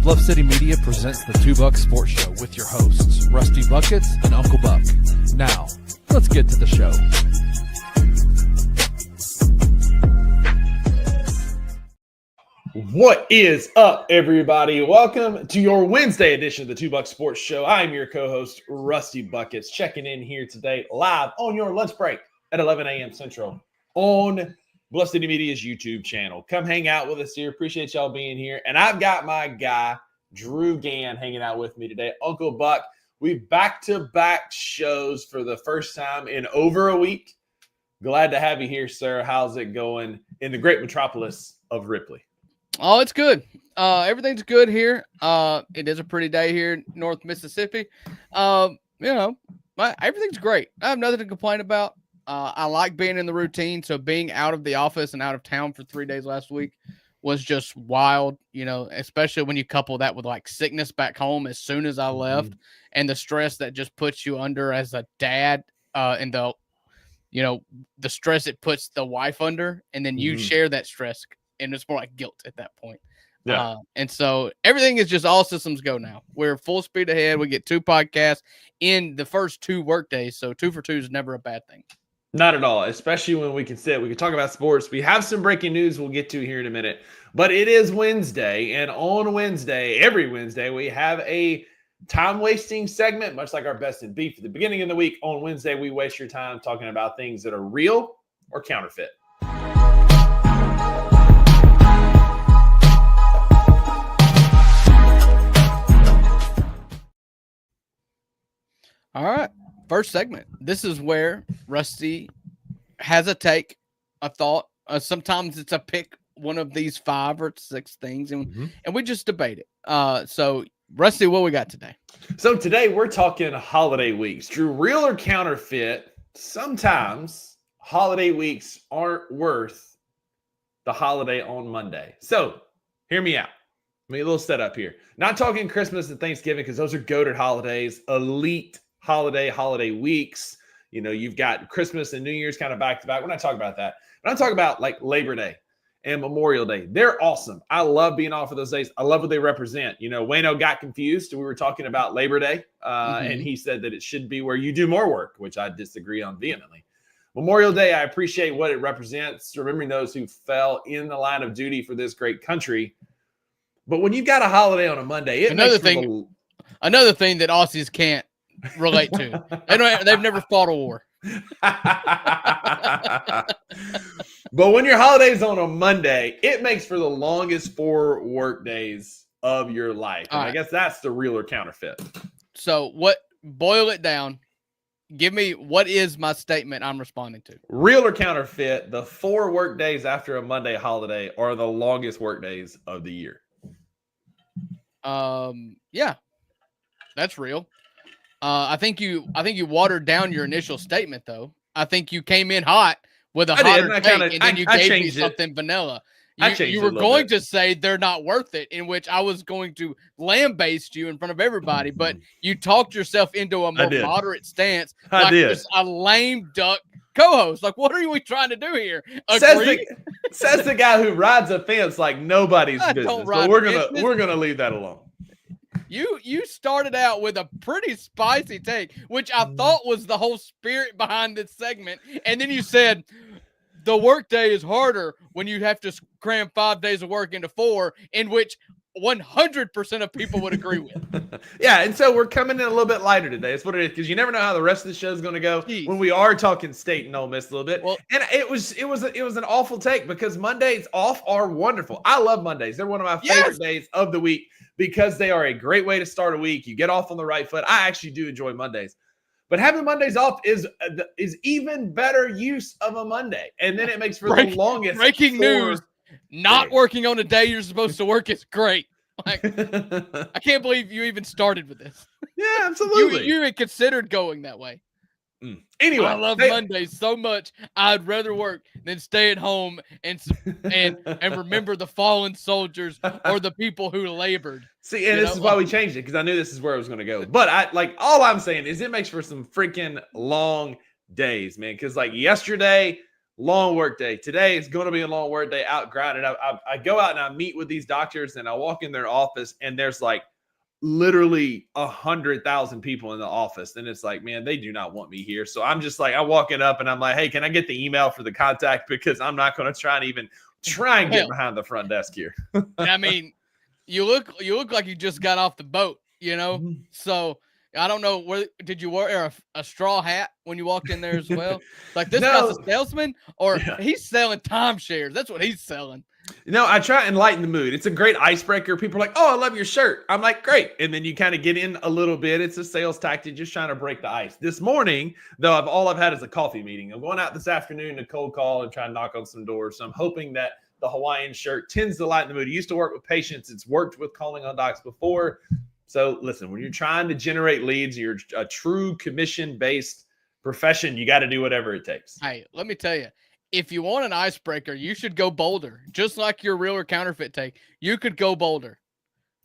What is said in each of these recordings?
Bluff City Media presents the Two Buck Sports Show with your hosts, Rusty Buckets and Uncle Buck. Now, let's get to the show. What is up, everybody? Welcome to your Wednesday edition of the Two Buck Sports Show. I'm your co-host, Rusty Buckets, checking in here today live on your lunch break at 11 a.m. Central on Bluff City Media's YouTube channel. Come hang out with us here. Appreciate y'all being here. And I've got my guy, Drew Gann, hanging out with me today. Uncle Buck, we've back-to-back shows for the first time in over a week. Glad to have you here, sir. How's it going in the great metropolis of Ripley? Oh, it's good. Everything's good here. It is a pretty day here in North Mississippi. Everything's great. I have nothing to complain about. I like being in the routine, so being out of the office and out of town for 3 days last week was just wild, especially when you couple that with like sickness back home as soon as I left and the stress that just puts you under as a dad and the stress it puts the wife under, and then you share that stress, and it's more like guilt at that point. Yeah. And so everything is just all systems go now. We're full speed ahead. We get 2 podcasts in the first 2 work days, so 2 for 2 is never a bad thing. Not at all, especially when we can talk about sports. We have some breaking news we'll get to here in a minute, but it is Wednesday, and on Wednesday, every Wednesday, we have a time-wasting segment, much like our Best in Beef at the beginning of the week. On Wednesday, we waste your time talking about things that are real or counterfeit. All right. First segment. This is where Rusty has a take, a thought. Sometimes it's a pick one of these 5 or 6 things, and we just debate it. So, Rusty, what we got today? So today we're talking holiday weeks. Drew, real or counterfeit, sometimes holiday weeks aren't worth the holiday on Monday. So hear me out. Let me a little setup here. Not talking Christmas and Thanksgiving because those are goated holidays, elite holiday weeks. You've got Christmas and New Year's kind of back to back. We're not talking about that. But I'm talking about like Labor Day and Memorial Day. They're awesome. I love being off of those days. I love what they represent. Wayno got confused. We were talking about Labor Day, and he said that it should be where you do more work, which I disagree on vehemently. Memorial Day, I appreciate what it represents, remembering those who fell in the line of duty for this great country. But when you've got a holiday on a Monday, another thing that Aussies can't relate to. They've never fought a war. But when your holiday's on a Monday, it makes for the longest 4 work days of your life. And I guess that's the real or counterfeit. So boil it down. Give me what is my statement I'm responding to. Real or counterfeit, the 4 work days after a Monday holiday are the longest work days of the year. Yeah, that's real. I think you watered down your initial statement, though. I think you came in hot with a hotter take, and then you gave me something vanilla. You were going to say they're not worth it, in which I was going to lambaste you in front of everybody, but you talked yourself into a more moderate stance. Like just a lame duck co-host. Like, what are we trying to do here? Says the guy who rides a fence like nobody's business. But we're gonna leave that alone. You started out with a pretty spicy take, which I thought was the whole spirit behind this segment. And then you said the work day is harder when you have to cram 5 days of work into 4, in which 100% of people would agree with. Yeah, and so we're coming in a little bit lighter today. That's what it is, because you never know how the rest of the show is going to go. Jeez. When we are talking State and Ole Miss a little bit. Well, and it was an awful take, because Mondays off are wonderful. I love Mondays. They're one of my favorite days of the week because they are a great way to start a week. You get off on the right foot. I actually do enjoy Mondays. But having Mondays off is even better use of a Monday. And then it makes for the longest. Breaking news. Not working on a day you're supposed to work is great. Like, I can't believe you even started with this. Yeah, absolutely. You even considered going that way. Anyway, I love Mondays so much. I'd rather work than stay at home and remember the fallen soldiers or the people who labored. See, and this is why we changed it, because I knew this is where I was going to go. But all I'm saying is it makes for some freaking long days, man. Because like yesterday long work day. Today is going to be a long work day out grinding. I go out and I meet with these doctors and I walk in their office and there's like literally 100,000 people in the office. And it's like, man, they do not want me here. So I'm just like, I'm walking up and I'm like, hey, can I get the email for the contact? Because I'm not going to try and get behind the front desk here. I mean, you look like you just got off the boat, Mm-hmm. So I don't know, did you wear a straw hat when you walked in there as well? Like this guy's a salesman, or he's selling timeshares. That's what he's selling. I try and lighten the mood. It's a great icebreaker. People are like, oh, I love your shirt. I'm like, great. And then you kind of get in a little bit. It's a sales tactic, just trying to break the ice. This morning, though, all I've had is a coffee meeting. I'm going out this afternoon to cold call and try and knock on some doors. So I'm hoping that the Hawaiian shirt tends to lighten the mood. It used to work with patients. It's worked with calling on docs before. So listen, when you're trying to generate leads, you're a true commission-based profession, you got to do whatever it takes. Hey, let me tell you, if you want an icebreaker, you should go bolder. Just like your real or counterfeit take, you could go bolder.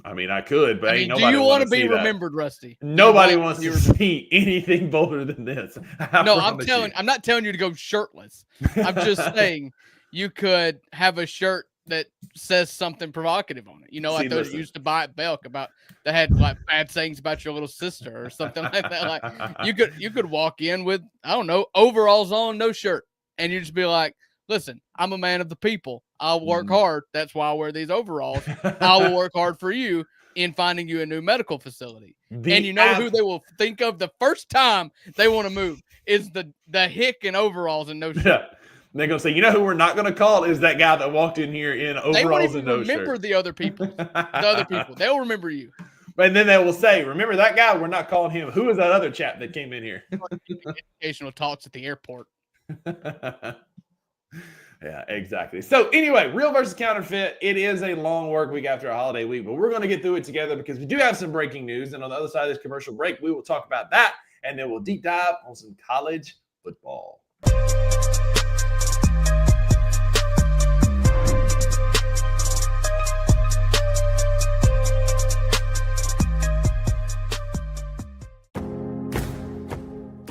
I mean, I could, but do you want to be remembered, Rusty? Nobody wants to see anything bolder than this. I'm not telling you to go shirtless. I'm just saying you could have a shirt that says something provocative on it. Like those you used to buy at Belk that had like bad sayings about your little sister or something like that. Like you could walk in with, I don't know, overalls on, no shirt. And you just be like, listen, I'm a man of the people. I'll work hard. That's why I wear these overalls. I will work hard for you in finding you a new medical facility. And who they will think of the first time they want to move is the hick in overalls and no shirt. Yeah. They're going to say, who we're not going to call is that guy that walked in here in overalls and no shirt. They remember the other people. They'll remember you. And then they will say, remember that guy? We're not calling him. Who is that other chap that came in here? Educational talks at the airport. Yeah, exactly. So anyway, real versus counterfeit. It is a long work week after a holiday week, but we're going to get through it together because we do have some breaking news. And on the other side of this commercial break, we will talk about that. And then we'll deep dive on some college football.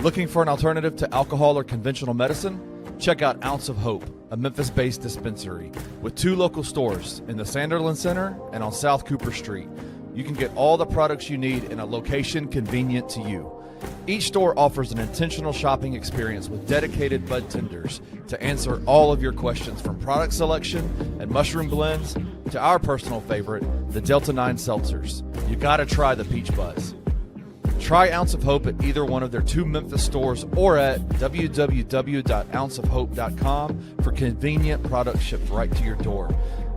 Looking for an alternative to alcohol or conventional medicine? Check out Ounce of Hope, a Memphis-based dispensary with 2 local stores in the Sanderland Center and on South Cooper Street. You can get all the products you need in a location convenient to you. Each store offers an intentional shopping experience with dedicated bud tenders to answer all of your questions, from product selection and mushroom blends to our personal favorite, the Delta 9 seltzers. You gotta try the Peach Buzz. Try Ounce of Hope at either one of their 2 Memphis stores or at www.ounceofhope.com for convenient products shipped right to your door.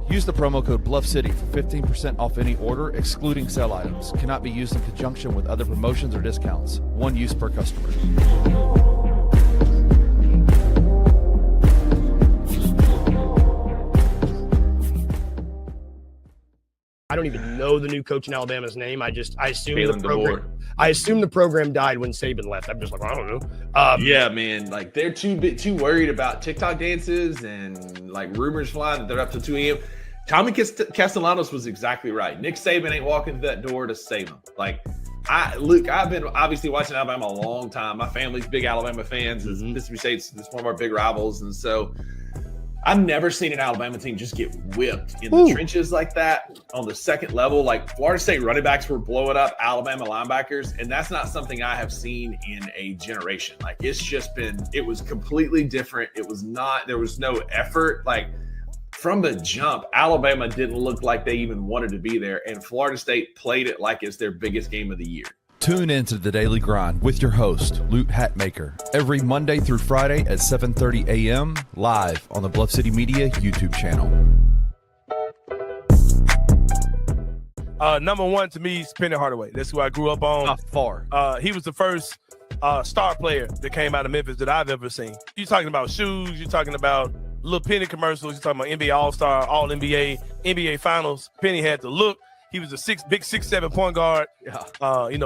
Use the promo code BluffCity for 15% off any order, excluding sale items. Cannot be used in conjunction with other promotions or discounts. One use per customer. I don't even know the new coach in Alabama's name. I assume the program died when Saban left. I'm just like, I don't know. Yeah, man. Like they're too worried about TikTok dances and like rumors flying that they're up to 2 a.m. Tommy Castellanos was exactly right. Nick Saban ain't walking through that door to save him. Like, I've been obviously watching Alabama a long time. My family's big Alabama fans. Mississippi State's one of our big rivals, and so I've never seen an Alabama team just get whipped in the trenches like that on the second level. Like Florida State running backs were blowing up Alabama linebackers, and that's not something I have seen in a generation. Like it was completely different. There was no effort. Like from the jump, Alabama didn't look like they even wanted to be there, and Florida State played it like it's their biggest game of the year. Tune into The Daily Grind with your host, Lute Hatmaker, every Monday through Friday at 7:30 a.m. live on the Bluff City Media YouTube channel. Number one to me is Penny Hardaway. That's who I grew up on. Not far. He was the first star player that came out of Memphis that I've ever seen. You're talking about shoes. You're talking about little Penny commercials. You're talking about NBA All-Star, All-NBA, NBA Finals. Penny had the look. He was a 6'7" point guard. Yeah.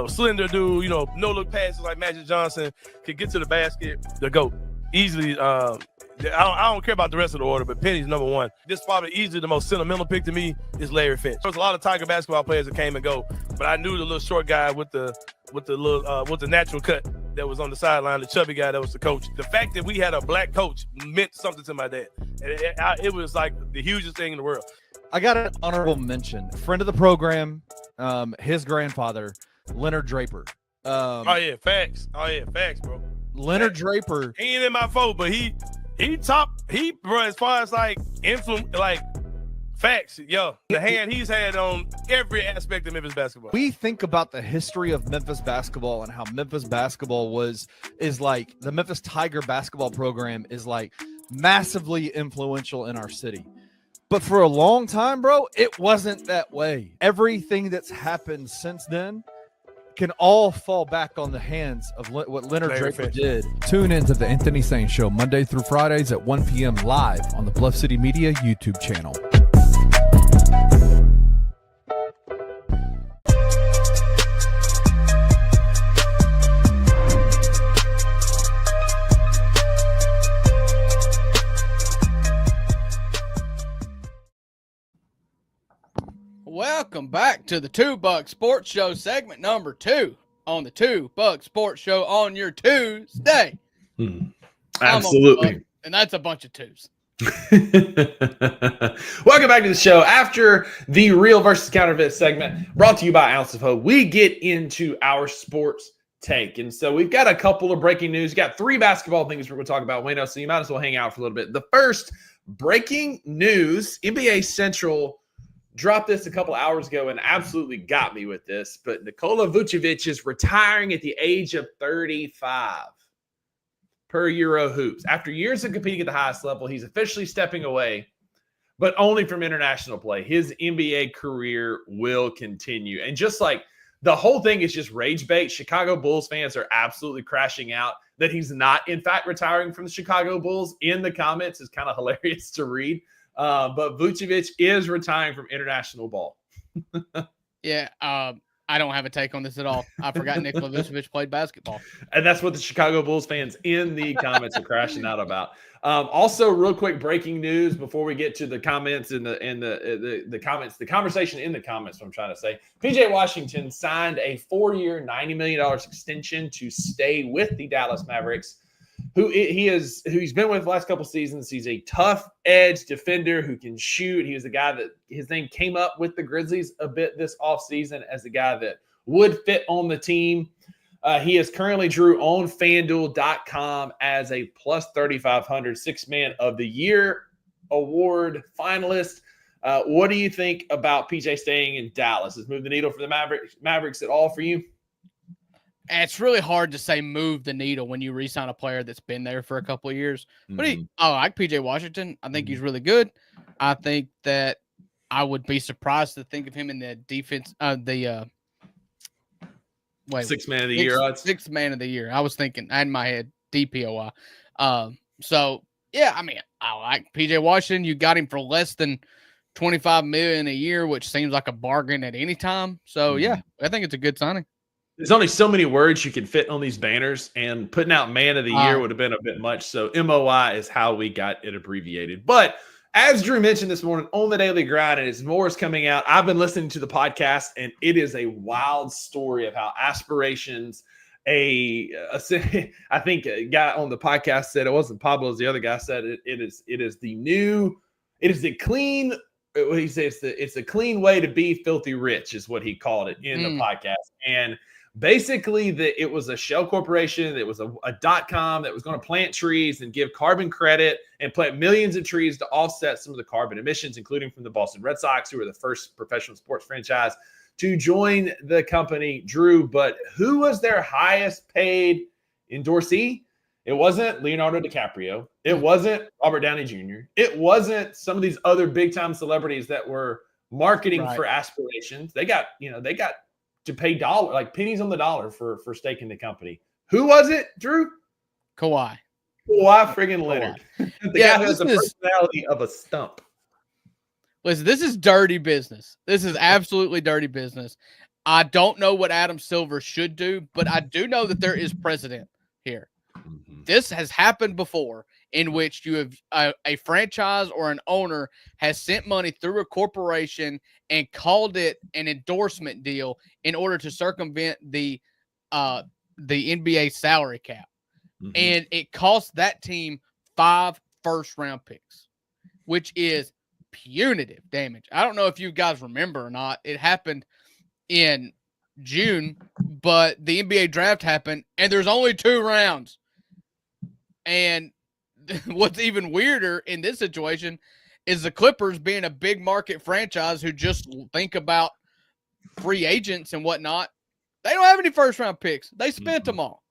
Slender dude. No look passes like Magic Johnson. Could get to the basket. The GOAT. Easily. I don't care about the rest of the order, but Penny's number one. This probably easily the most sentimental pick to me is Larry Finch. There was a lot of Tiger basketball players that came and go, but I knew the little short guy with the natural cut that was on the sideline, the chubby guy that was the coach. The fact that we had a black coach meant something to my dad. It was like the hugest thing in the world. I got an honorable mention. Friend of the program, his grandfather, Leonard Draper. Facts, bro. Leonard Draper. He ain't in my vote, but he bro, as far as like influence, like facts, the hand he's had on every aspect of Memphis basketball. We think about the history of Memphis basketball and how Memphis basketball is like the Memphis Tiger basketball program is like massively influential in our city. But for a long time, bro, it wasn't that way. Everything that's happened since then can all fall back on the hands of what Leonard Draper did. Tune in to the Anthony Sain Show Monday through Fridays at 1 p.m. live on the Bluff City Media YouTube channel. Welcome back to the $2 Sports Show, segment number 2 on the $2 Sports Show on your Tuesday. Absolutely. And that's a bunch of twos. Welcome back to the show. After the real versus counterfeit segment brought to you by Ounce of Hope, we get into our sports take. And so we've got a couple of breaking news. We've got 3 basketball things we're going to talk about, Wayno, so you might as well hang out for a little bit. The first breaking news, NBA Central dropped this a couple hours ago and absolutely got me with this, but Nikola Vucevic is retiring at the age of 35 per Euro Hoops. After years of competing at the highest level, he's officially stepping away, but only from international play. His NBA career will continue. And just like the whole thing is just rage bait, Chicago Bulls fans are absolutely crashing out that he's not, in fact, retiring from the Chicago Bulls in the comments is kind of hilarious to read. But Vucevic is retiring from international ball. Yeah, I don't have a take on this at all. I forgot Nikola Vucevic played basketball. And that's what the Chicago Bulls fans in the comments are crashing out about. Also, real quick breaking news before we get to the comments and the comments, the conversation in the comments, what I'm trying to say. PJ Washington signed a 4-year, $90 million extension to stay with the Dallas Mavericks. Who he's been with the last couple seasons. He's a tough edge defender who can shoot. He was the guy that his name came up with the Grizzlies a bit this offseason as the guy that would fit on the team. He is currently, Drew, on FanDuel.com as a plus 3,500 Six-Man of the Year award finalist. What do you think about PJ staying in Dallas? Has moved the needle for the Mavericks at all for you? It's really hard to say move the needle when you re-sign a player that's been there for a couple of years. But I like PJ Washington. I think he's really good. I think that I would be surprised to think of him in the defense, Sixth Man of the Year. Sixth Man of the Year. I was thinking, I had in my head DPOY. So yeah, I mean, I like PJ Washington. You got him for less than $25 million a year, which seems like a bargain at any time. So yeah, I think it's a good signing. There's only so many words you can fit on these banners, and putting out Man of the Year would have been a bit much. So MOI is how we got it abbreviated. But as Drew mentioned this morning on the Daily Grind, and as more is coming out, I've been listening to the podcast, and it is a wild story of how aspirations. I think a guy on the podcast said it wasn't Pablo, as the other guy said it is the clean. What he says, it's a clean way to be filthy rich, is what he called it in the podcast, and. Basically, it was a shell corporation. It was a .com that was going to plant trees and give carbon credit and plant millions of trees to offset some of the carbon emissions, including from the Boston Red Sox, who were the first professional sports franchise to join the company, Drew. But who was their highest paid endorsee? It wasn't Leonardo DiCaprio. It wasn't Robert Downey Jr. It wasn't some of these other big-time celebrities that were marketing for aspirations. They got to pay like pennies on the dollar for staking the company. Who was it, Drew? Kawhi friggin' Leonard. The guy has the personality of a stump. Listen, this is dirty business. This is absolutely dirty business. I don't know what Adam Silver should do, but I do know that there is precedent here. This has happened before, in which you have a franchise or an owner has sent money through a corporation and called it an endorsement deal in order to circumvent the the NBA salary cap. Mm-hmm. And it cost that team 5 first-round picks, which is punitive damage. I don't know if you guys remember or not. It happened in June, but the NBA draft happened, and there's only 2 rounds. And what's even weirder in this situation is the Clippers, being a big market franchise who just think about free agents and whatnot, they don't have any first-round picks. They spent them all.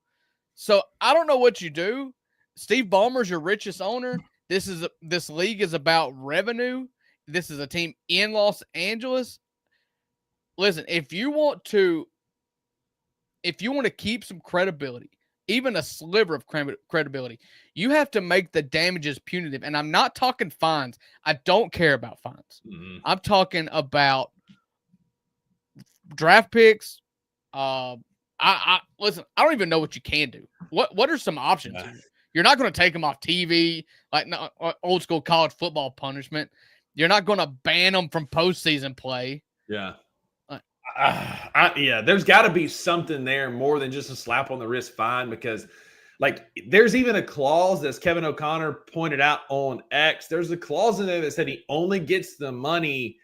So I don't know what you do. Steve Ballmer's your richest owner. This league is about revenue. This is a team in Los Angeles. Listen, if you want to keep some credibility, even a sliver of credibility, you have to make the damages punitive. And I'm not talking fines. I don't care about fines. Mm-hmm. I'm talking about draft picks. Listen, I don't even know what you can do. What are some options? Yeah. You're not going to take them off TV, like old school college football punishment. You're not going to ban them from postseason play. Yeah. Yeah, there's got to be something there more than just a slap on the wrist fine, because like there's even a clause, as Kevin O'Connor pointed out on X, there's a clause in there that said he only gets the money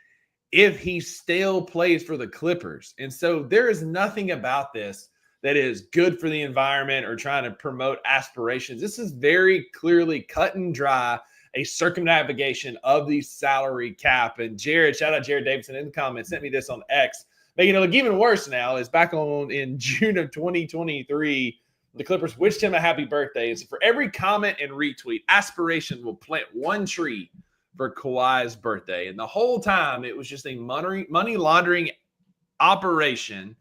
if he still plays for the Clippers. And so there is nothing about this that is good for the environment or trying to promote aspirations. This is very clearly cut and dry, a circumnavigation of the salary cap. And Jared, shout out Jared Davidson in the comments, sent me this on X. Making it look even worse now is back in June of 2023, the Clippers wished him a happy birthday. And so for every comment and retweet, Aspiration will plant 1 tree for Kawhi's birthday. And the whole time it was just a money laundering operation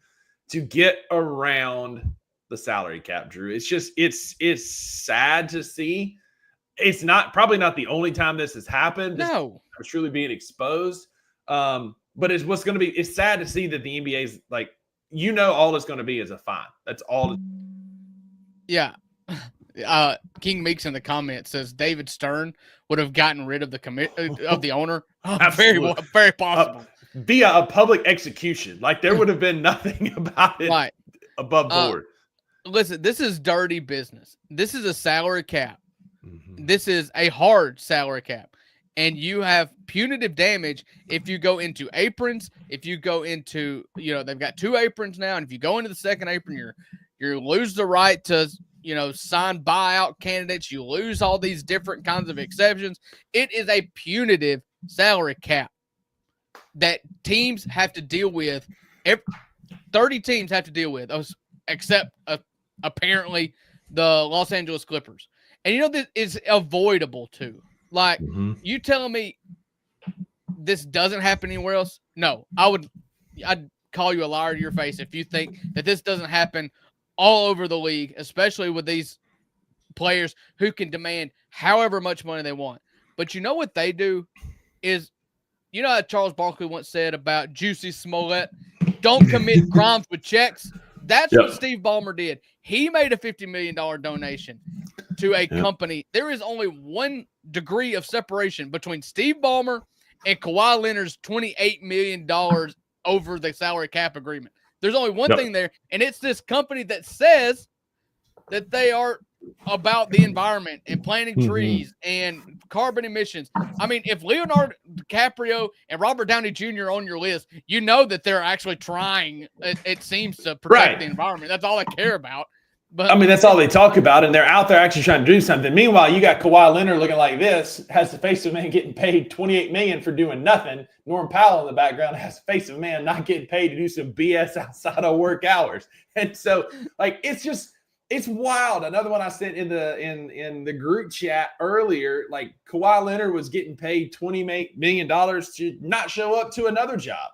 to get around the salary cap, Drew. It's just, it's sad to see. It's probably not the only time this has happened. No. It's truly being exposed. But it's sad to see that the NBA's like, all it's going to be is a fine. That's all. Yeah. King Meeks in the comments says David Stern would have gotten rid of the owner. Very, very possible. Via a public execution. Like there would have been nothing about it right. above board. Listen, this is dirty business. This is a salary cap. Mm-hmm. This is a hard salary cap. And you have punitive damage if you go into aprons, if you go into, they've got 2 aprons now. And if you go into the second apron, you lose the right to, sign buyout candidates. You lose all these different kinds of exceptions. It is a punitive salary cap that teams have to deal with. 30 teams have to deal with, except apparently the Los Angeles Clippers. And this is avoidable too. Like, you telling me this doesn't happen anywhere else? No, I'd call you a liar to your face if you think that this doesn't happen all over the league, especially with these players who can demand however much money they want. But you know what they do is, how Charles Barkley once said about Juicy Smollett, don't commit crimes with checks. That's what Steve Ballmer did. He made a $50 million donation to a company. There is only 1 degree of separation between Steve Ballmer and Kawhi Leonard's $28 million over the salary cap agreement. There's only one thing there, and it's this company that says that they are about the environment and planting trees and carbon emissions. I mean, if Leonardo DiCaprio and Robert Downey Jr. are on your list, you know that they're actually trying, it seems, to protect the environment. That's all they care about. But I mean, that's all they talk about, and they're out there actually trying to do something. Meanwhile, you got Kawhi Leonard looking like this, has the face of a man getting paid $28 million for doing nothing. Norm Powell in the background has the face of a man not getting paid to do some BS outside of work hours. And so, like, it's wild. Another one I sent in the group chat earlier, like Kawhi Leonard was getting paid $20 million to not show up to another job.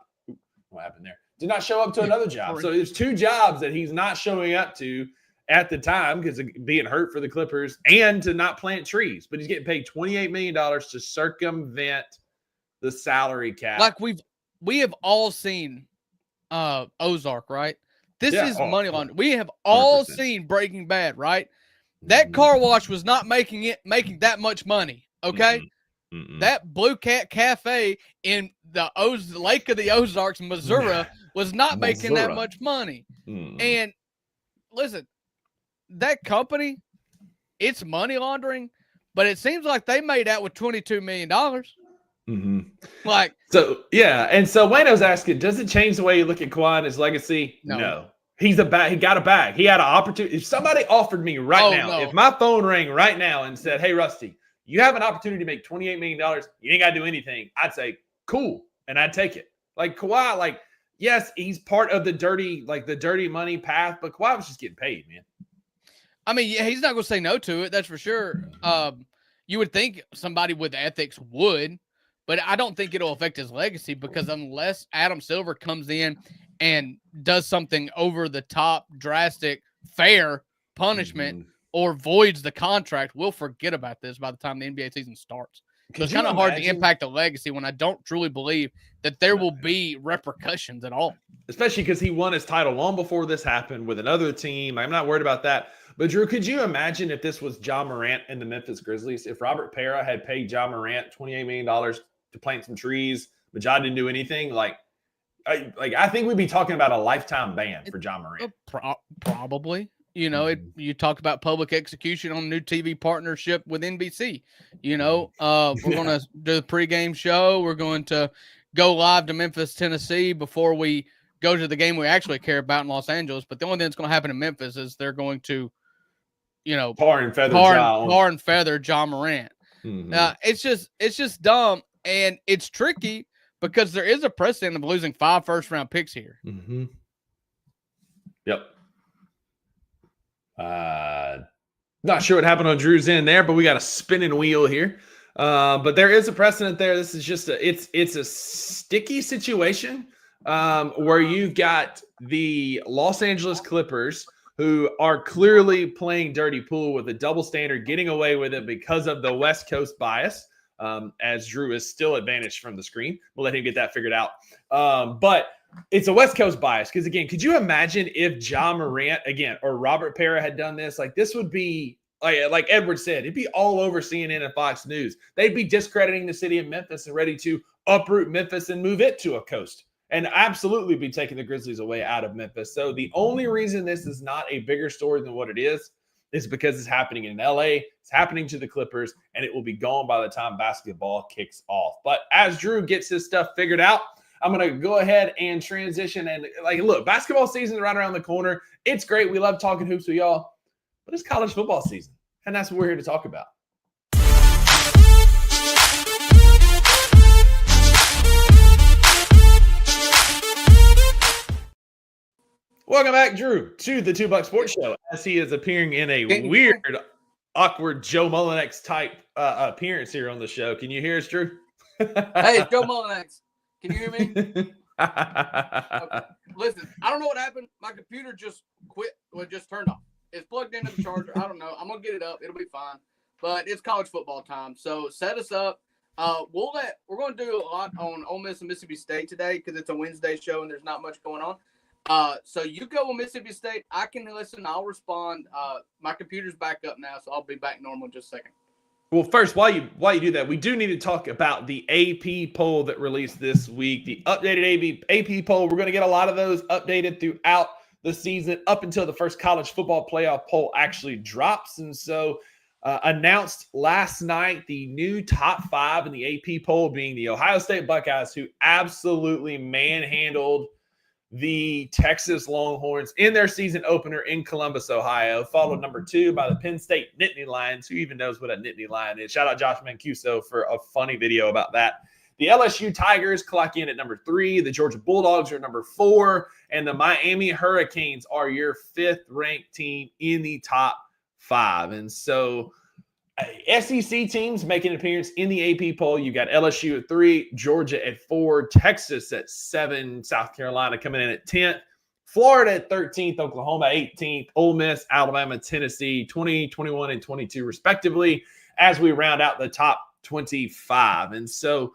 What happened there? Did not show up to another job. So there's 2 jobs that he's not showing up to at the time because of being hurt for the Clippers and to not plant trees. But he's getting paid $28 million to circumvent the salary cap. Like we have all seen Ozark, right? This is money laundering. We have all 100%. Seen Breaking Bad, right? That car wash was not making that much money, okay? That Blue Cat Cafe in the Lake of the Ozarks, Missouri, was not making that much money. And listen, that company, it's money laundering, but it seems like they made out with $22 million. Mm-hmm. Like, so yeah. And so Wayno's asking, does it change the way you look at Kawhi and his legacy? No. He's a bag. He got a bag. He had an opportunity. If somebody offered me if my phone rang right now and said, hey, Rusty, you have an opportunity to make $28 million. You ain't got to do anything. I'd say, cool. And I'd take it. Like Kawhi, yes, he's part of the dirty money path, but Kawhi was just getting paid, man. I mean, yeah, he's not going to say no to it. That's for sure. You would think somebody with ethics would, but I don't think it'll affect his legacy because unless Adam Silver comes in and does something over the top, drastic, fair punishment or voids the contract, we'll forget about this by the time the NBA season starts. So it's kind of hard to impact a legacy when I don't truly believe that there will be repercussions at all. Especially because he won his title long before this happened with another team. I'm not worried about that. But, Drew, could you imagine if this was Ja Morant and the Memphis Grizzlies, if Robert Pera had paid Ja Morant $28 million to plant some trees, but Ja didn't do anything? I think we'd be talking about a lifetime ban for Ja Morant. Probably. You talk about public execution on a new TV partnership with NBC. We're going to do the pregame show. We're going to go live to Memphis, Tennessee before we go to the game we actually care about in Los Angeles. But the only thing that's going to happen in Memphis is they're going to, tar and feather Ja Morant. Mm-hmm. It's just dumb, and it's tricky because there is a precedent of losing 5 first-round picks here. Mm-hmm. Yep. Not sure what happened on Drew's end there, but we got a spinning wheel here. But there is a precedent there. This is just it's a sticky situation where you've got the Los Angeles Clippers who are clearly playing dirty pool with a double standard, getting away with it because of the West Coast bias. As Drew is still advantaged from the screen. We'll let him get that figured out. But it's a West Coast bias because, again, could you imagine if Ja Morant, again, or Robert Pera had done this? This would be, like Edward said, it'd be all over CNN and Fox News. They'd be discrediting the city of Memphis and ready to uproot Memphis and move it to a coast and absolutely be taking the Grizzlies away out of Memphis. So the only reason this is not a bigger story than what it is because it's happening in LA, it's happening to the Clippers, and it will be gone by the time basketball kicks off. But as Drew gets his stuff figured out, I'm going to go ahead and transition. And look, basketball season is right around the corner. It's great. We love talking hoops with y'all, but it's college football season, and that's what we're here to talk about. Welcome back, Drew, to the $2 Sports Show, as he is appearing in a weird, awkward Joe Mullinax type appearance here on the show. Can you hear us, Drew? Hey, Joe Mullinax. Can you hear me? Okay. Listen, I don't know what happened. My computer just quit. Well, it just turned off. It's plugged into the charger. I don't know. I'm going to get it up. It'll be fine. But it's college football time. So set us up. We're going to do a lot on Ole Miss and Mississippi State today because it's a Wednesday show and there's not much going on. So you go on Mississippi State. I can listen. I'll respond. My computer's back up now, so I'll be back normal in just a second. Well, first, while you do that, we do need to talk about the AP poll that released this week, the updated AP poll. We're going to get a lot of those updated throughout the season up until the first college football playoff poll actually drops. And so announced last night the new top 5 in the AP poll being the Ohio State Buckeyes, who absolutely manhandled the Texas Longhorns in their season opener in Columbus, Ohio, followed number 2 by the Penn State Nittany Lions. Who even knows what a Nittany Lion is? Shout out Josh Mancuso for a funny video about that. The LSU Tigers clock in at number 3. The Georgia Bulldogs are number 4. And the Miami Hurricanes are your 5th-ranked team in the top 5. And so SEC teams making an appearance in the AP poll. You got LSU at 3, Georgia at 4, Texas at 7, South Carolina coming in at 10th, Florida at 13th, Oklahoma 18th, Ole Miss, Alabama, Tennessee 20, 21, and 22 respectively as we round out the top 25. And so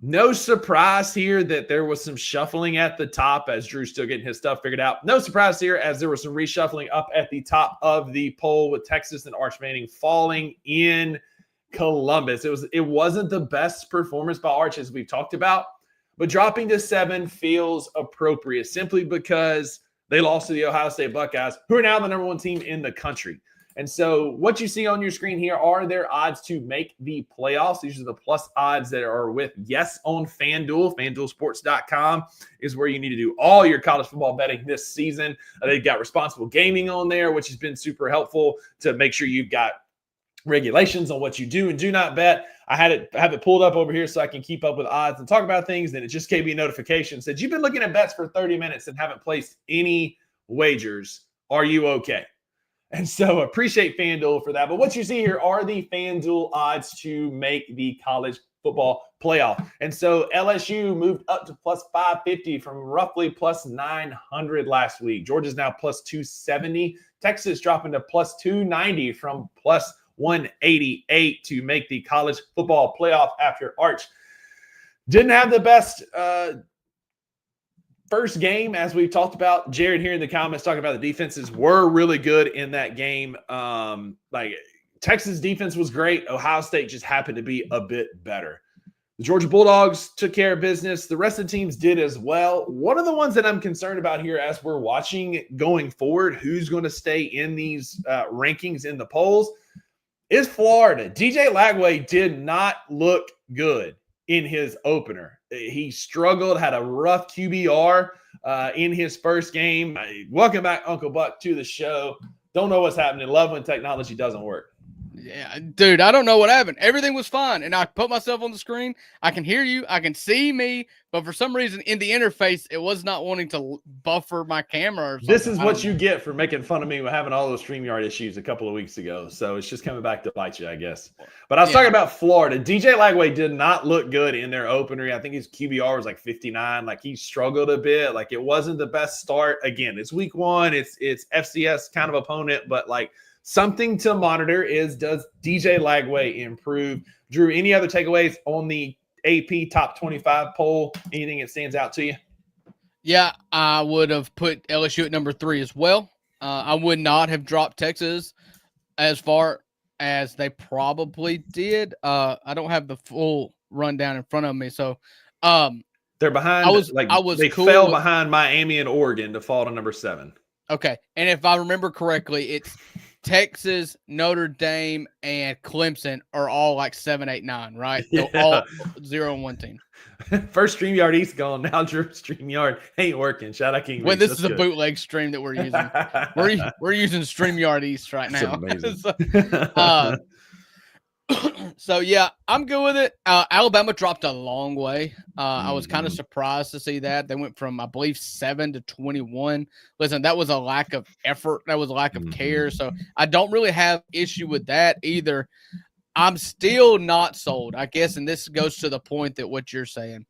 no surprise here that there was some shuffling at the top as Drew's still getting his stuff figured out. No surprise here as there was some reshuffling up at the top of the poll with Texas and Arch Manning falling in Columbus. It wasn't the best performance by Arch as we've talked about, but dropping to 7 feels appropriate simply because They lost to the Ohio State Buckeyes, who are now the number 1 team in the country. And so what you see on your screen here are their odds to make the playoffs. These are the plus odds that are with Yes on FanDuel. FanDuelSports.com is where you need to do all your college football betting this season. They've got responsible gaming on there, which has been super helpful to make sure you've got regulations on what you do and do not bet. I have it pulled up over here so I can keep up with odds and talk about things. Then it just gave me a notification. Said, you've been looking at bets for 30 minutes and haven't placed any wagers. Are you okay? And so appreciate FanDuel for that. But what you see here are the FanDuel odds to make the college football playoff. And so LSU moved up to plus 550 from roughly plus 900 last week. Georgia's now plus 270. Texas dropping to plus 290 from plus 188 to make the college football playoff after Arch didn't have the best first game, as we've talked about. Jared here in the comments talking about the defenses were really good in that game. Like Texas defense was great. Ohio State just happened to be a bit better. The Georgia Bulldogs took care of business. The rest of the teams did as well. One of the ones that I'm concerned about here as we're watching going forward, who's going to stay in these rankings in the polls, is Florida. DJ Lagway did not look good in his opener. He struggled, had a rough QBR in his first game. Welcome back, Uncle Buck, to the show. Don't know what's happening. Love when technology doesn't work. Yeah, dude, I don't know what happened. Everything was fine, and I put myself on the screen. I can hear you. I can see me, but for some reason in the interface, it was not wanting to buffer my camera or something. This is what you get for making fun of me with having all those StreamYard issues a couple of weeks ago. So it's just coming back to bite you, I guess. But I was talking about Florida. DJ Lagway did not look good in their opener. I think his QBR was like 59. Like he struggled a bit. Like it wasn't the best start. Again, it's week 1. It's FCS kind of opponent, but like something to monitor is, does DJ Lagway improve? Drew, any other takeaways on the AP top 25 poll? Anything that stands out to you? Yeah, I would have put LSU at number 3 as well. I would not have dropped Texas as far as they probably did. I don't have the full rundown in front of me, so they're behind. They fell behind Miami and Oregon to fall to number 7. Okay, and if I remember correctly, it's Texas, Notre Dame, and Clemson are all like 7, 8, 9, right? Yeah. All 0-1 team. First StreamYard East gone. Now Drew StreamYard ain't working. Shout out King. Well, this is a bootleg stream that we're using. We're using StreamYard East right now. So yeah, I'm good with it. Alabama dropped a long way. I was kind of surprised to see that. They went from, I believe, 7 to 21. Listen, that was a lack of effort. That was a lack of care. So I don't really have issue with that either. I'm still not sold, I guess, and this goes to the point that what you're saying.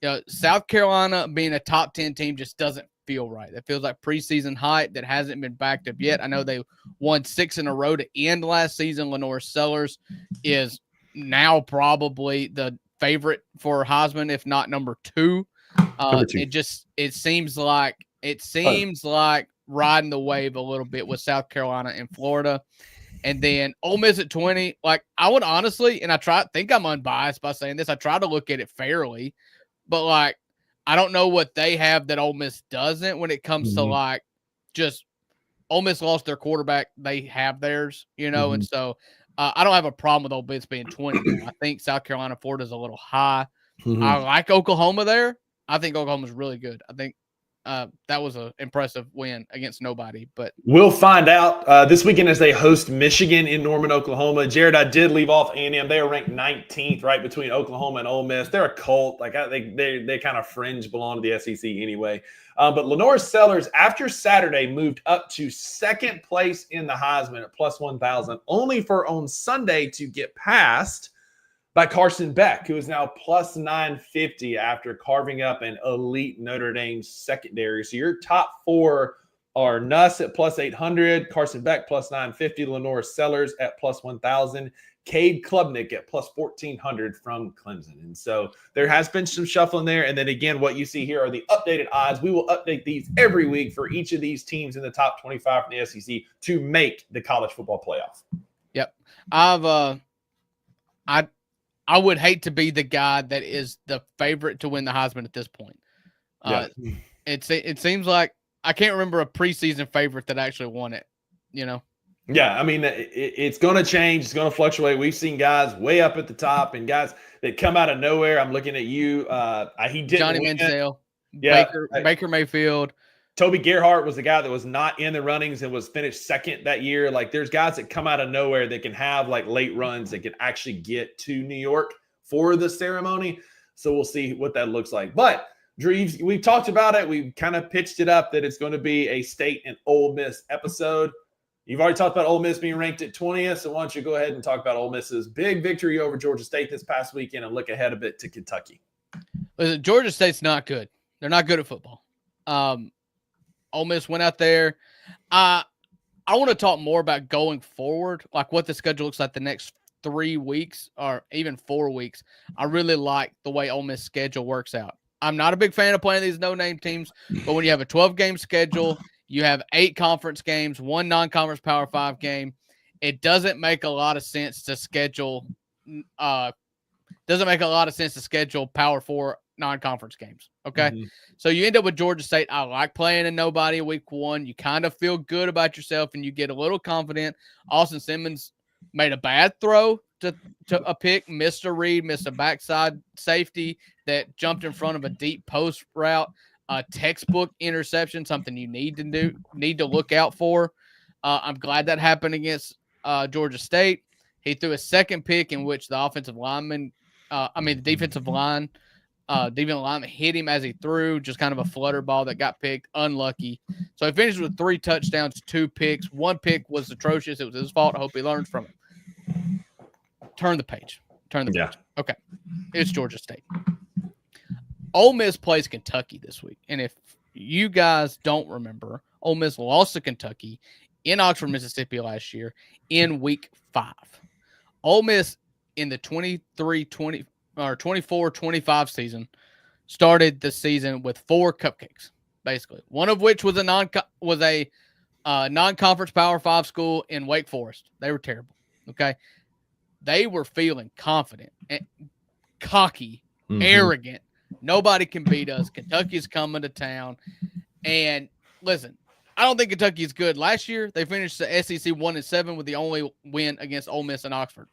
You know, South Carolina being a top 10 team just doesn't feel right. It feels like preseason hype that hasn't been backed up yet. I know they won 6 in a row to end last season. Lenore Sellers is now probably the favorite for Heisman, if not number 2. It seems like riding the wave a little bit with South Carolina and Florida. And then Ole Miss at 20. Like, I would honestly, and I think I'm unbiased by saying this, I try to look at it fairly, but like, I don't know what they have that Ole Miss doesn't when it comes to like just Ole Miss lost their quarterback. They have theirs, you know, and so I don't have a problem with Ole Miss being 20. I think South Carolina, Florida is a little high. I like Oklahoma there. I think Oklahoma's really good. I think that was an impressive win against nobody, but we'll find out this weekend as they host Michigan in Norman, Oklahoma. Jared, I did leave off A&M. They are ranked 19th, right between Oklahoma and Ole Miss. They're a cult. Like they kind of fringe belong to the SEC anyway. But Lenore Sellers, after Saturday, moved up to 2nd place in the Heisman at plus 1,000, only for on Sunday to get passed by Carson Beck, who is now plus 950 after carving up an elite Notre Dame secondary. So your top 4 are Nuss at plus 800, Carson Beck plus 950, Lenore Sellers at plus 1,000, Cade Klubnik at plus 1,400 from Clemson. And so there has been some shuffling there. And then again, what you see here are the updated odds. We will update these every week for each of these teams in the top 25 from the SEC to make the college football playoff. Yep. I would hate to be the guy that is the favorite to win the Heisman at this point. It seems like I can't remember a preseason favorite that actually won it. You know. Yeah, I mean, it's going to change. It's going to fluctuate. We've seen guys way up at the top and guys that come out of nowhere. I'm looking at you. He didn't Johnny win. Manziel, Yeah, Baker Mayfield. Toby Gerhart was the guy that was not in the runnings and was finished second that year. Like, there's guys that come out of nowhere that can have like late runs that can actually get to New York for the ceremony. So we'll see what that looks like. But Drew, we've talked about it. We've kind of pitched it up that it's going to be a State and Ole Miss episode. You've already talked about Ole Miss being ranked at 20th, so why don't you go ahead and talk about Ole Miss's big victory over Georgia State this past weekend and look ahead a bit to Kentucky. Listen, Georgia State's not good. They're not good at football. Ole Miss went out there. I want to talk more about going forward, like what the schedule looks like the next 3 weeks or even 4 weeks. I really like the way Ole Miss schedule works out. I'm not a big fan of playing these no-name teams, but when you have a 12-game schedule, you have 8 conference games, 1 non-conference Power 5 game. It doesn't make a lot of sense to schedule. Doesn't make a lot of sense to schedule Power 4 non-conference games. Okay, so you end up with Georgia State. I like playing a nobody week 1. You kind of feel good about yourself and you get a little confident. Austin Simmons made a bad throw to a pick, missed a read, missed a backside safety that jumped in front of a deep post route. A textbook interception, something you need to look out for. I'm glad that happened against Georgia State. He threw a second pick in which the defensive lineman hit him as he threw, just kind of a flutter ball that got picked. Unlucky. So he finished with 3 touchdowns, 2 picks. 1 pick was atrocious. It was his fault. I hope he learns from it. Turn the page. Page. Okay. It's Georgia State. Ole Miss plays Kentucky this week. And if you guys don't remember, Ole Miss lost to Kentucky in Oxford, Mississippi last year in week 5. Ole Miss in the 24-25 season started the season with 4 cupcakes, basically. One of which was a non-conference Power 5 school in Wake Forest. They were terrible. Okay. They were feeling confident and cocky, arrogant. Nobody can beat us. Kentucky's coming to town. And listen, I don't think Kentucky is good. Last year, they finished the SEC 1-7 with the only win against Ole Miss and Oxford.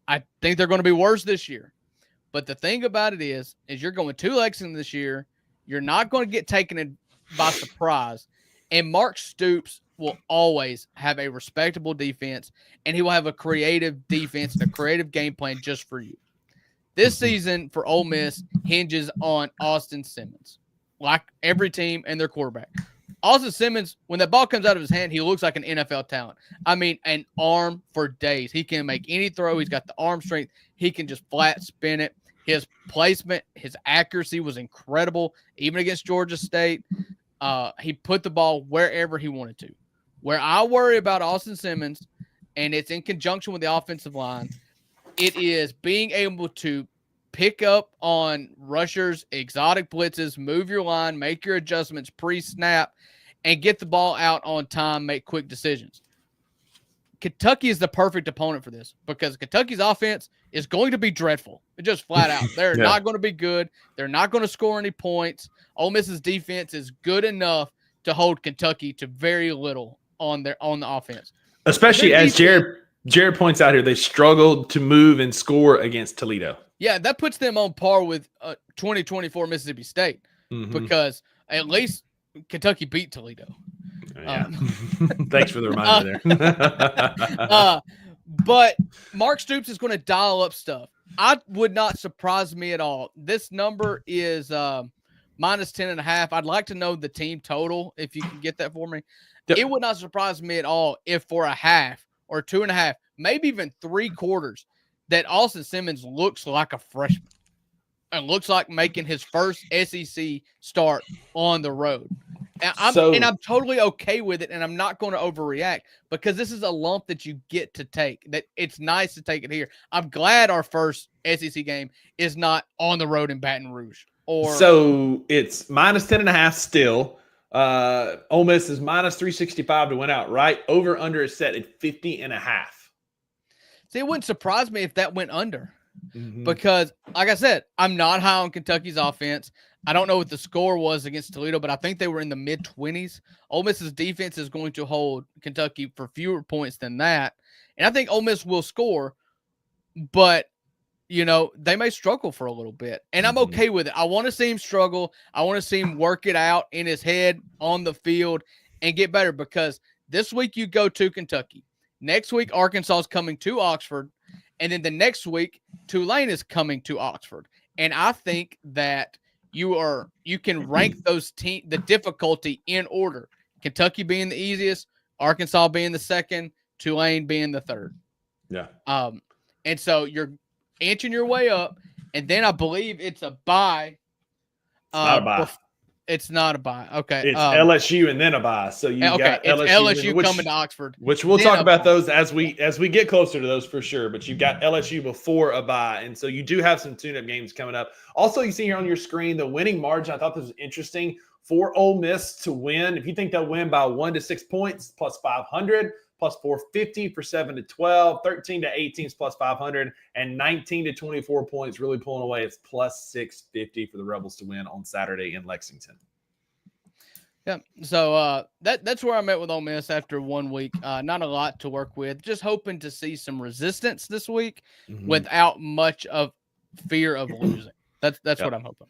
I think they're going to be worse this year. But the thing about it is you're going to Lexington this year. You're not going to get taken by surprise. And Mark Stoops will always have a respectable defense, and he will have a creative defense and a creative game plan just for you. This season for Ole Miss hinges on Austin Simmons, like every team and their quarterback. Austin Simmons, when that ball comes out of his hand, he looks like an NFL talent. I mean, an arm for days. He can make any throw. He's got the arm strength. He can just flat spin it. His placement, his accuracy was incredible, even against Georgia State. He put the ball wherever he wanted to. Where I worry about Austin Simmons, and it's in conjunction with the offensive line, it is being able to pick up on rushers, exotic blitzes, move your line, make your adjustments pre-snap, and get the ball out on time, make quick decisions. Kentucky is the perfect opponent for this because Kentucky's offense is going to be dreadful. It's just flat out. They're not going to be good. They're not going to score any points. Ole Miss's defense is good enough to hold Kentucky to very little on the offense. Especially as Jared points out here, they struggled to move and score against Toledo. Yeah, that puts them on par with 2024 Mississippi State because at least Kentucky beat Toledo. Yeah. Thanks for the reminder there. But Mark Stoops is going to dial up stuff. I would not surprise me at all. This number is minus 10.5. I'd like to know the team total if you can get that for me. Yep. It would not surprise me at all if for a half or 2.5, maybe even 3 quarters, that Austin Simmons looks like a freshman and looks like making his first SEC start on the road. And I'm totally okay with it, and I'm not going to overreact because this is a lump that you get to take. That it's nice to take it here. I'm glad our first SEC game is not on the road in Baton Rouge. So it's minus 10.5 still. Ole Miss is minus 365 to win outright. Over under is set at 50.5. See, it wouldn't surprise me if that went under because, like I said, I'm not high on Kentucky's offense. I don't know what the score was against Toledo, but I think they were in the mid-20s. Ole Miss's defense is going to hold Kentucky for fewer points than that. And I think Ole Miss will score, but, they may struggle for a little bit. And I'm okay with it. I want to see him struggle. I want to see him work it out in his head, on the field, and get better, because this week you go to Kentucky. Next week, Arkansas is coming to Oxford. And then the next week, Tulane is coming to Oxford. And I think that you can rank the difficulty in order. Kentucky being the easiest, Arkansas being the second, Tulane being the third. Yeah. And so you're inching your way up, and then I believe it's a bye. Not a bye. It's not a bye. Okay. It's LSU and then a bye. So you got LSU coming to Oxford. Which we'll talk about those as we get closer to those for sure. But you've got LSU before a bye. And so you do have some tune-up games coming up. Also, you see here on your screen the winning margin. I thought this was interesting for Ole Miss to win. If you think they'll win by 1 to 6 points, plus 500, plus 450 for 7 to 12, 13 to 18 is plus 500, and 19 to 24 points really pulling away. It's plus 650 for the Rebels to win on Saturday in Lexington. Yeah, so that's where I'm at with Ole Miss after 1 week. Not a lot to work with. Just hoping to see some resistance this week without much of fear of losing. That's what I'm hoping.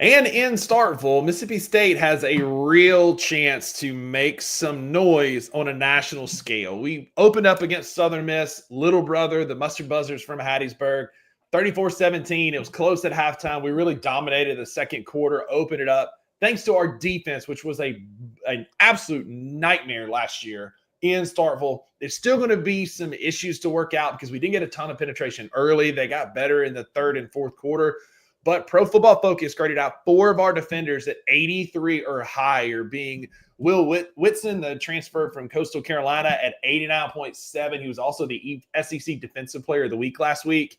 And in Starkville, Mississippi State has a real chance to make some noise on a national scale. We opened up against Southern Miss, little brother, the Mustard Buzzers from Hattiesburg, 34-17. It was close at halftime. We really dominated the second quarter, opened it up. Thanks to our defense, which was an absolute nightmare last year in Starkville. There's still going to be some issues to work out because we didn't get a ton of penetration early. They got better in the third and fourth quarter. But Pro Football Focus graded out 4 of our defenders at 83 or higher, being Will Whitson, the transfer from Coastal Carolina, at 89.7. He was also the SEC Defensive Player of the Week last week.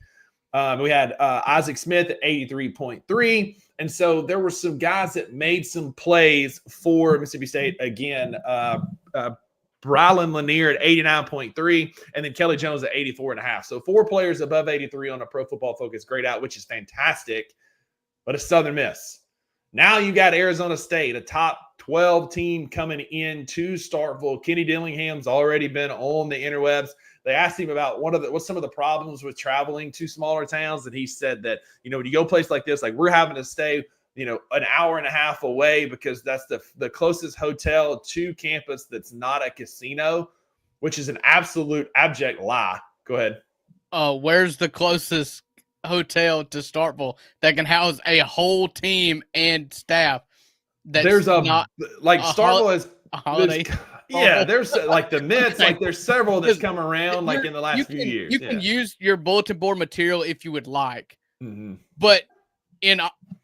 We had Isaac Smith at 83.3. And so there were some guys that made some plays for Mississippi State. Again, Brylan Lanier at 89.3, and then Kelly Jones at 84.5. So 4 players above 83 on a Pro Football Focus grade out, which is fantastic, but it's Southern Miss. Now you got Arizona State, a top 12 team coming into Starkville. Kenny Dillingham's already been on the interwebs. They asked him about what's some of the problems with traveling to smaller towns, and he said that, when you go a place like this, like we're having to stay an hour and a half away because that's the closest hotel to campus that's not a casino, which is an absolute abject lie. Go ahead. Where's the closest hotel to Starkville that can house a whole team and staff? There's Starkville is a holiday. Yeah, there's like the Mets, like there's several that's come around like in the last few years. You can use your bulletin board material if you would like, but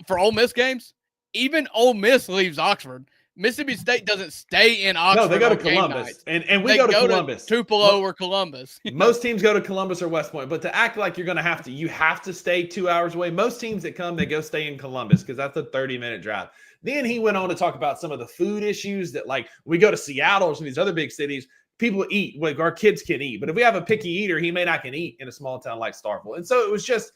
for Ole Miss games, even Ole Miss leaves Oxford. Mississippi State doesn't stay in Oxford. No, they go to Columbus, and we go to Columbus, Tupelo or Columbus. Most teams go to Columbus or West Point, but to act like you're going to you have to stay 2 hours away. Most teams that come, they go stay in Columbus because that's a 30-minute drive. Then he went on to talk about some of the food issues that, like, we go to Seattle or some of these other big cities, people eat. Like, our kids can eat, but if we have a picky eater, he may not can eat in a small town like Starkville. And so it was just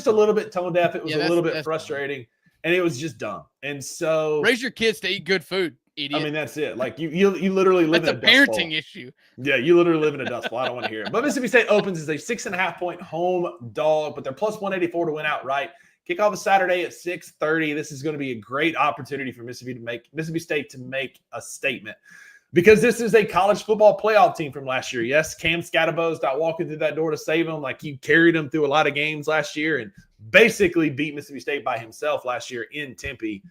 a little bit tone deaf. It was a little bit frustrating, and it was just dumb. And so raise your kids to eat good food, idiot. I mean, that's it. Like you literally live in a dust bowl. That's a parenting issue. Yeah, you literally live in a dust bowl. I don't want to hear it. But Mississippi State opens as a 6.5-point home dog, but they're plus 184 to win outright. Kickoff is Saturday at 6:30. This is going to be a great opportunity for Mississippi State to make a statement, because this is a college football playoff team from last year. Yes, Cam Scatterbo's not walking through that door to save them. Like, he carried them through a lot of games last year and basically beat Mississippi State by himself last year in Tempe.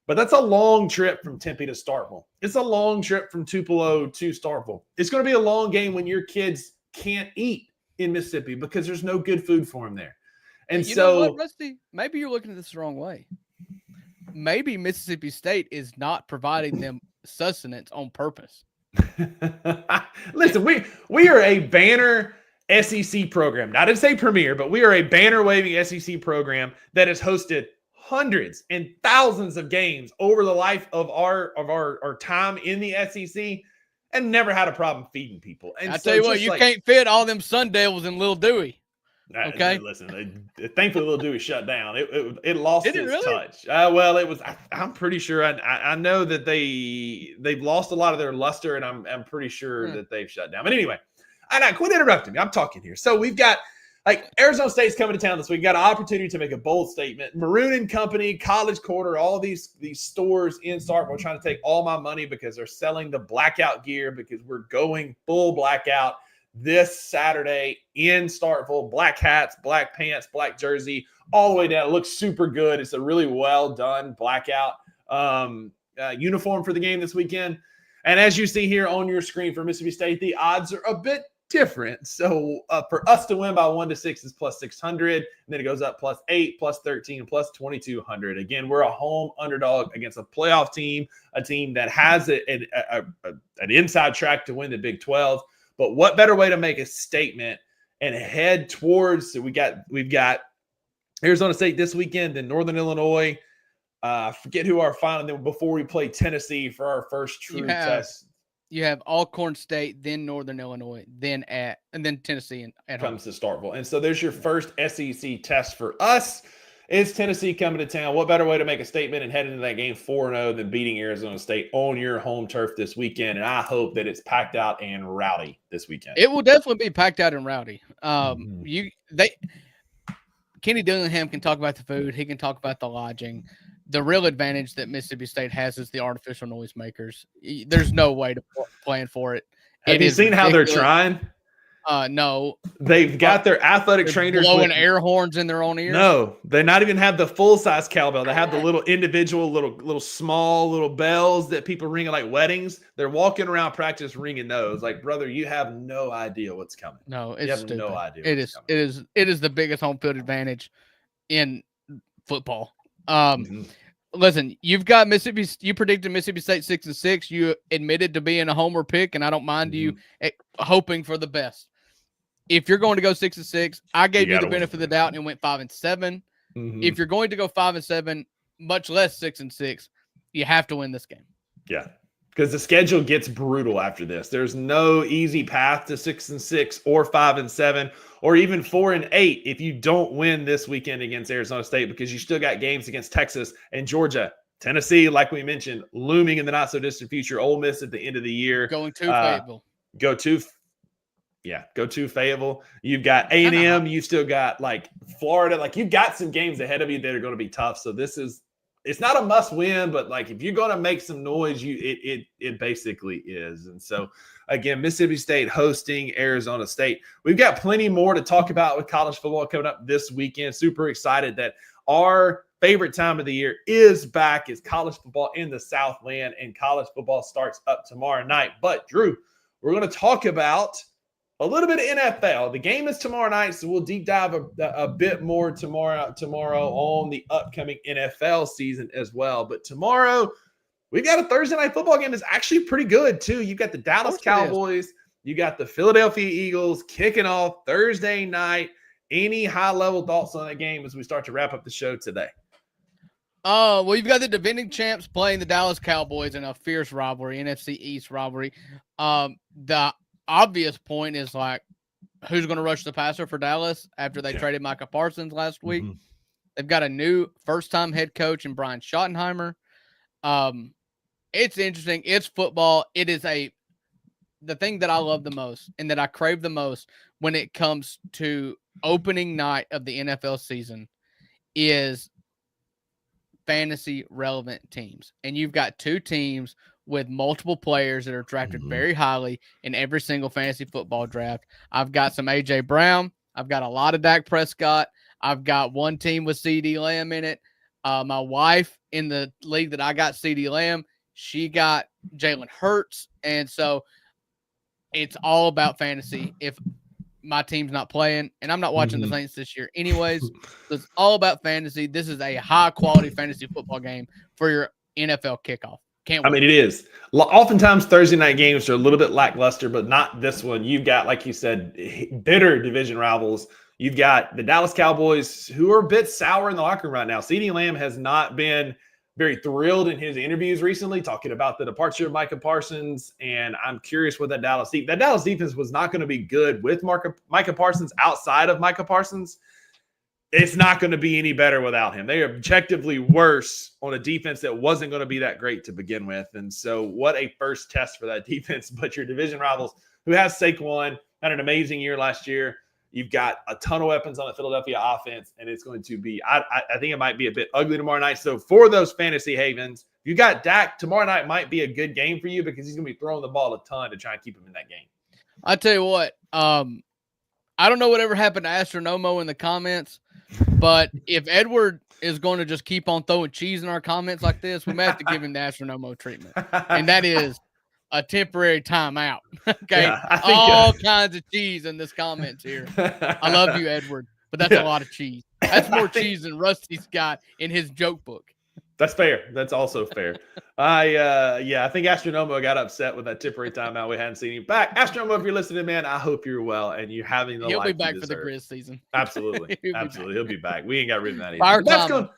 But that's a long trip from Tempe to Starkville. It's a long trip from Tupelo to Starkville. It's going to be a long game when your kids can't eat in Mississippi because there's no good food for them there. And you know what, Rusty? Maybe you're looking at this the wrong way. Maybe Mississippi State is not providing them sustenance on purpose. Listen, we are a banner SEC program. Not to say premier, but we are a banner-waving SEC program that has hosted hundreds and thousands of games over the life of our time in the SEC and never had a problem feeding people. And I tell you what, you can't fit all them Sun Devils in Little Dewey. Okay. Listen, thankfully, Little Dewey shut down. It lost its really? touch. Well, it was. I'm pretty sure. I know that they've lost a lot of their luster, and I'm pretty sure that they've shut down. But anyway, quit interrupting me. I'm talking here. So we've got Arizona State's coming to town this week. Got an opportunity to make a bold statement. Maroon and Company, College Quarter, all these stores in Starkville trying to take all my money because they're selling the blackout gear because we're going full blackout this Saturday in Starkville. Black hats, black pants, black jersey, all the way down. It looks super good. It's a really well done blackout uniform for the game this weekend. And as you see here on your screen for Mississippi State, the odds are a bit different. So for us to win by 1-6 is plus 600. And then it goes up plus 8, plus 13, plus 2,200. Again, we're a home underdog against a playoff team, a team that has an inside track to win the Big 12. But what better way to make a statement and head towards? So we've got Arizona State this weekend, then Northern Illinois. Forget who our final. Then before we play Tennessee for our first true test. You have Alcorn State, then Northern Illinois, and then Tennessee at home. Comes to Starkville, and so there's your first SEC test for us. It's Tennessee coming to town. What better way to make a statement and head into that game 4-0 than beating Arizona State on your home turf this weekend? And I hope that it's packed out and rowdy this weekend. It will definitely be packed out and rowdy. Kenny Dillingham can talk about the food. He can talk about the lodging. The real advantage that Mississippi State has is the artificial noisemakers. There's no way to plan for it. Have you seen how they're trying? No. They've got their athletic trainers blowing air horns in their own ears. No, they not even have the full size cowbell. They have the little individual, little small little bells that people ring at like weddings. They're walking around practice ringing those. Like, brother, you have no idea what's coming. No, it's you have stupid. no idea. It is the biggest home field advantage in football. Listen, you've got Mississippi. You predicted Mississippi State 6-6. You admitted to being a homer pick, and I don't mind you hoping for the best. If you're going to go 6-6, I gave you the benefit of the doubt and went 5-7. If you're going to go 5-7, much less 6-6, you have to win this game. Yeah, because the schedule gets brutal after this. There's no easy path to 6-6 or 5-7 or even 4-8 if you don't win this weekend against Arizona State, because you still got games against Texas and Georgia. Tennessee, like we mentioned, looming in the not so distant future. Ole Miss at the end of the year. Going to Fayetteville. Go to Fayetteville. You've got A&M. You've still got like Florida. Like, you've got some games ahead of you that are going to be tough. So it's not a must win, but like if you're going to make some noise, it basically is. And so again, Mississippi State hosting Arizona State. We've got plenty more to talk about with college football coming up this weekend. Super excited that our favorite time of the year is back. It's college football in the Southland, and college football starts up tomorrow night. But Drew, we're going to talk about a little bit of NFL. The game is tomorrow night, so we'll deep dive a bit more tomorrow on the upcoming NFL season as well. But tomorrow, we've got a Thursday night football game that's actually pretty good, too. You've got the Dallas Cowboys. You got the Philadelphia Eagles kicking off Thursday night. Any high-level thoughts on that game as we start to wrap up the show today? Well, you've got the defending champs playing the Dallas Cowboys in a fierce rivalry, NFC East rivalry. The obvious point is like, who's going to rush the passer for Dallas after they traded Micah Parsons last week? They've got a new first-time head coach in Brian Schottenheimer. It's interesting. It's football. It is the thing that I love the most and that I crave the most when it comes to opening night of the NFL season is fantasy relevant teams. And you've got two teams with multiple players that are drafted very highly in every single fantasy football draft. I've got some A.J. Brown. I've got a lot of Dak Prescott. I've got one team with C.D. Lamb in it. My wife in the league that I got C.D. Lamb, she got Jalen Hurts. And so it's all about fantasy if my team's not playing. And I'm not watching the Saints this year anyways. So it's all about fantasy. This is a high-quality fantasy football game for your NFL kickoff. I mean, it is. Oftentimes, Thursday night games are a little bit lackluster, but not this one. You've got, like you said, bitter division rivals. You've got the Dallas Cowboys, who are a bit sour in the locker room right now. CeeDee Lamb has not been very thrilled in his interviews recently, talking about the departure of Micah Parsons. And I'm curious what that Dallas defense was not going to be good with Micah Parsons. Outside of Micah Parsons, it's not going to be any better without him. They are objectively worse on a defense that wasn't going to be that great to begin with. And so what a first test for that defense. But your division rivals, who has Saquon, had an amazing year last year. You've got a ton of weapons on the Philadelphia offense, and it's going to be, I think it might be a bit ugly tomorrow night. So for those fantasy havens, you got Dak, tomorrow night might be a good game for you because he's going to be throwing the ball a ton to try and keep him in that game. I tell you what, I don't know whatever happened to Astronomo in the comments, but if Edward is going to just keep on throwing cheese in our comments like this, we may have to give him the Astronomo treatment. And that is a temporary timeout. Okay. Yeah, all kinds of cheese in this comments here. I love you, Edward, but that's a lot of cheese. That's more cheese than Rusty's got in his joke book. That's fair. That's also fair. I think Astronomo got upset with that temporary timeout. We hadn't seen him back. Astronomo, if you're listening, man, I hope you're well and you're having the He'll life be back you for the deserve. Grizz season. Absolutely. Absolutely. He'll be back. We ain't got rid of that Fire either.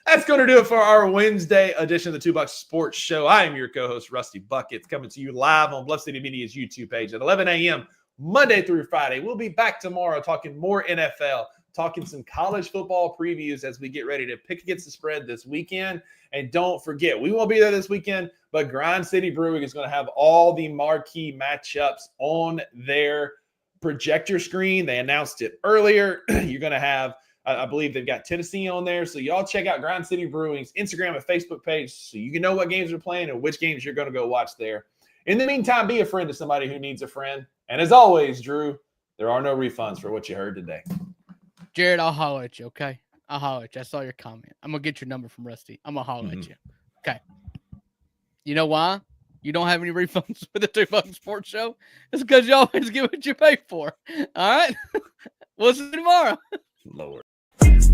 That's going to do it for our Wednesday edition of the 2 Bucks Sports Show. I am your co-host, Rusty Buckets, coming to you live on Bluff City Media's YouTube page at 11 a.m. Monday through Friday. We'll be back tomorrow talking more NFL, talking some college football previews as we get ready to pick against the spread this weekend. And don't forget, we won't be there this weekend, but Grind City Brewing is going to have all the marquee matchups on their projector screen. They announced it earlier. You're going to have, I believe they've got Tennessee on there. So y'all check out Grind City Brewing's Instagram and Facebook page so you can know what games are playing and which games you're going to go watch there. In the meantime, be a friend to somebody who needs a friend. And as always, Drew, there are no refunds for what you heard today. Jared, I'll holler at you, okay? I'll holler at you. I saw your comment. I'm going to get your number from Rusty. I'm going to holler at you. Okay. You know why you don't have any refunds for the 2 Bucks Sports Show? It's because you always get what you pay for. All right? We'll see you tomorrow. Lord.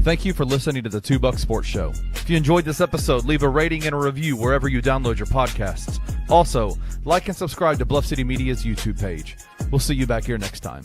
Thank you for listening to the 2 Bucks Sports Show. If you enjoyed this episode, leave a rating and a review wherever you download your podcasts. Also, like and subscribe to Bluff City Media's YouTube page. We'll see you back here next time.